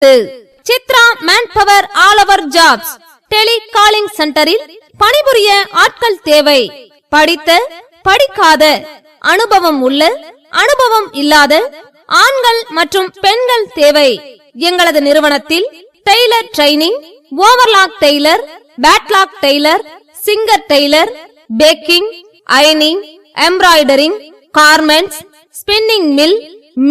Chitra manpower all over jobs tele calling சென்டரில் பணிபுரிய ஆட்கள் தேவை. படித்த படிக்காத அனுபவம் உள்ள அனுபவம் இல்லாத ஆண்கள் மற்றும் பெண்கள் தேவை. எங்களது நிறுவனத்தில் tailor training, overlock tailor, back lock tailor, Singer tailor, packing, அயனிங், embroidering, garments, spinning mill,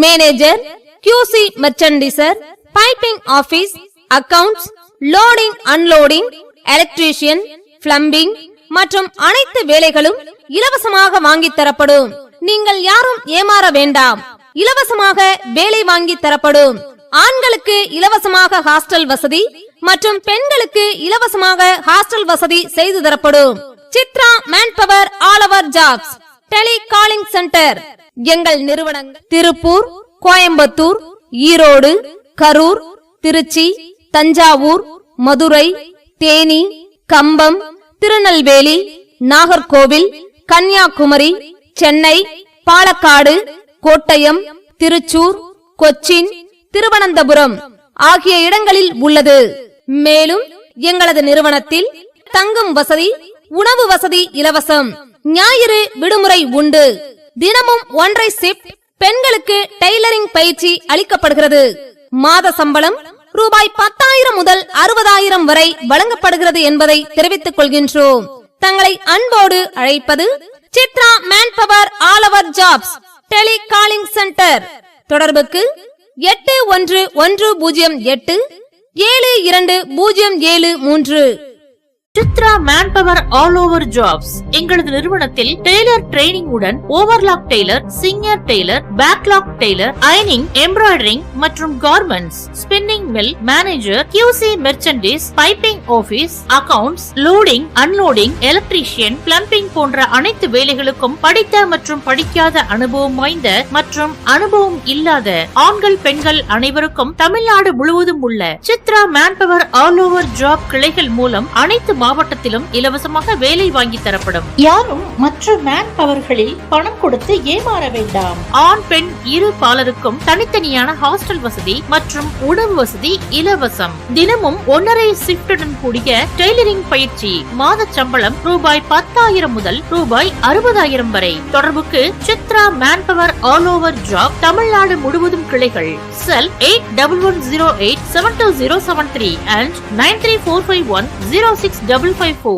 manager, QC merchandiser, piping office, accounts, loading unloading, electrician, plumbing மற்றும் அனைத்து வேலைகளும் இலவசமாக வாங்கி தரப்படும். நீங்கள் யாரும் ஏமாற வேண்டாம். இலவசமாக வேலை வாங்கி தரப்படும். ஆண்களுக்கு இலவசமாக ஹாஸ்டல் வசதி மற்றும் பெண்களுக்கு இலவசமாக ஹாஸ்டல் வசதி செய்து தரப்படும். Chitra manpower all over jobs tele calling centre. எங்கள் நிறுவனங்கள் திருப்பூர், கோயம்புத்தூர், ஈரோடு, கரூர், திருச்சி, தஞ்சாவூர், மதுரை, தேனி, கம்பம், திருநெல்வேலி, நாகர்கோவில், கன்னியாகுமரி, சென்னை, பாலக்காடு, கோட்டயம், திருச்சூர், கொச்சின், திருவனந்தபுரம் ஆகிய இடங்களில் உள்ளது. மேலும் எங்களது நிறுவனத்தில் தங்கும் வசதி, உணவு வசதி இலவசம். ஞாயிறு விடுமுறை உண்டு. தினமும் 1.5 ஷிப்ட். பெண்களுக்கு டெய்லரிங் பயிற்சி அளிக்கப்படுகிறது. மாத சம்பளம் ரூபாய் 10,000 முதல் 60,000 வரை வழங்கப்படுகிறது என்பதை தெரிவித்துக் கொள்கின்றோம். தங்களை அன்போடு அழைப்பது Chitra manpower all over jobs tele calling centre. தொடர்புக்கு 8110872073. Chitra manpower all over jobs எங்களது நிறுவனத்தில் டெய்லர் ட்ரைனிங் உடன் overlock tailor, Singer tailor, back lock tailor, அயனிங், எம்ப்ராய்டரிங் மற்றும் garments, spinning mill, manager, QC merchandise, piping office, accounts, loading unloading, electrician, plumbing போன்ற அனைத்து வேலைகளுக்கும் படித்த மற்றும் படிக்காத அனுபவம் வாய்ந்த மற்றும் அனுபவம் இல்லாத ஆண்கள் பெண்கள் அனைவருக்கும் தமிழ்நாடு முழுவதும் உள்ள Chitra manpower all over job கிளைகள் மூலம் அனைத்து மாவட்டத்திலும் இலவசமாக வேலை வாங்கி தரப்படும். யாரும் மற்ற மேன் பவர்களில் பணம் கொடுத்து ஏமாற வேண்டாம். ஆண் பெண் இரு பாலருக்கும் தனித்தனியான ஹாஸ்டல் வசதி மற்றும் உணவு வசதி இலவசம். தினமும் 1.5 ஷிப்டுடன் கூடிய டெய்லரிங் பயிற்சி. மாத சம்பளம் ரூபாய் 10,000 முதல் ரூபாய் 60,000 வரை. தொடர்புக்கு Chitra manpower all over job Tamil Nadu முழுவதும் கிளைகள். செல் 8110872073 and 9345106554.